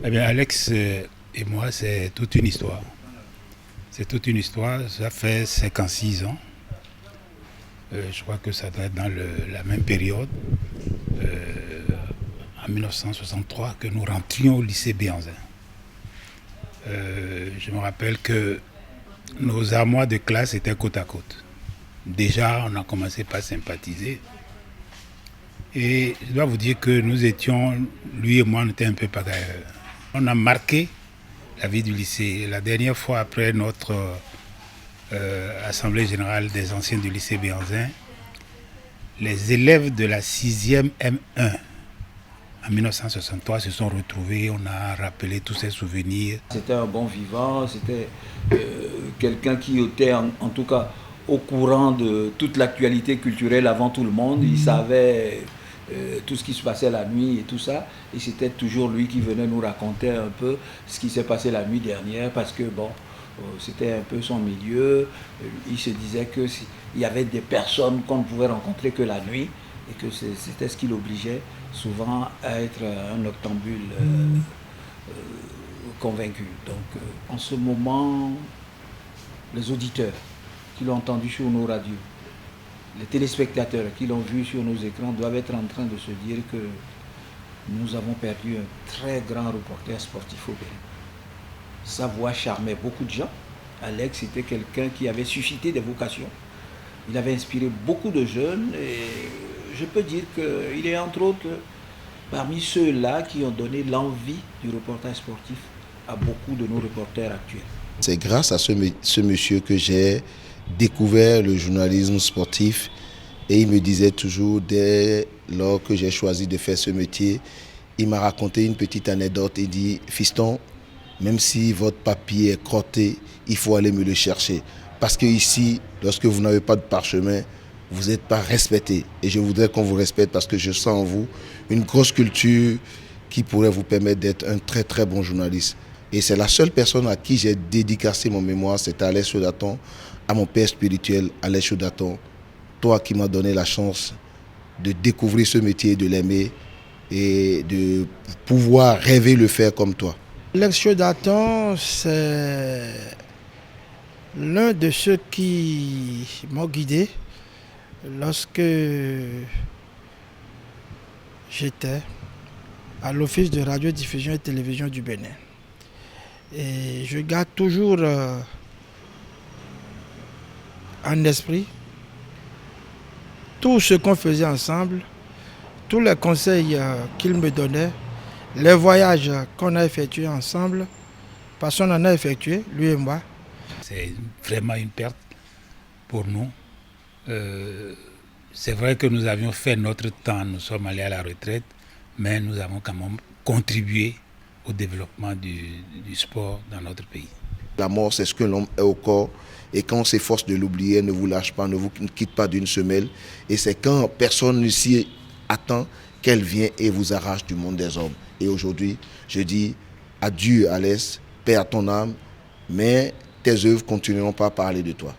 Eh bien, Alex et moi, c'est toute une histoire. C'est toute une histoire. Ça fait 56 ans. Je crois que ça doit être dans la même période, en 1963, que nous rentrions au lycée Béanzin. Je me rappelle que nos armoires de classe étaient côte à côte. Déjà, on a commencé par sympathiser. Et je dois vous dire que nous étions, lui et moi, on était un peu pagailleurs. On a marqué la vie du lycée. La dernière fois, après notre assemblée générale des anciens du lycée Béanzin, les élèves de la 6e M1 en 1963 se sont retrouvés. On a rappelé tous ces souvenirs. C'était un bon vivant, c'était quelqu'un qui était en tout cas au courant de toute l'actualité culturelle avant tout le monde. Il savait tout ce qui se passait la nuit et tout ça. Et c'était toujours lui qui venait nous raconter un peu ce qui s'est passé la nuit dernière parce que bon, c'était un peu son milieu. Il se disait que il y avait des personnes qu'on ne pouvait rencontrer que la nuit et que c'était ce qui l'obligeait souvent à être un octambule convaincu. Donc en ce moment, les auditeurs qui l'ont entendu sur nos radios, les téléspectateurs qui l'ont vu sur nos écrans doivent être en train de se dire que nous avons perdu un très grand reporter sportif au Bénin. Sa voix charmait beaucoup de gens. Alex était quelqu'un qui avait suscité des vocations. Il avait inspiré beaucoup de jeunes et je peux dire qu'il est entre autres parmi ceux-là qui ont donné l'envie du reportage sportif à beaucoup de nos reporters actuels. C'est grâce à ce monsieur que j'ai découvert le journalisme sportif et il me disait toujours, dès lors que j'ai choisi de faire ce métier, il m'a raconté une petite anecdote. Il dit, fiston, même si votre papier est crotté, il faut aller me le chercher. Parce que ici, lorsque vous n'avez pas de parchemin, vous n'êtes pas respecté. Et je voudrais qu'on vous respecte parce que je sens en vous une grosse culture qui pourrait vous permettre d'être un très très bon journaliste. Et c'est la seule personne à qui j'ai dédicacé mon mémoire, c'était Alex Chaudaton, à mon père spirituel, Alex Chaudaton. Toi qui m'as donné la chance de découvrir ce métier, de l'aimer et de pouvoir rêver le faire comme toi. Alex Chaudaton, c'est l'un de ceux qui m'ont guidé lorsque j'étais à l'Office de radiodiffusion et télévision du Bénin. Et je garde toujours en esprit tout ce qu'on faisait ensemble, tous les conseils qu'il me donnait, les voyages qu'on a effectués ensemble, parce qu'on en a effectué, lui et moi. C'est vraiment une perte pour nous. C'est vrai que nous avions fait notre temps, nous sommes allés à la retraite, mais nous avons quand même contribué au développement du sport dans notre pays. La mort, c'est ce que l'homme est au corps. Et quand on s'efforce de l'oublier, ne vous lâche pas, ne vous quitte pas d'une semelle. Et c'est quand personne ne s'y attend qu'elle vient et vous arrache du monde des hommes. Et aujourd'hui, je dis adieu Alex, paix à ton âme, mais tes œuvres continueront pas à parler de toi.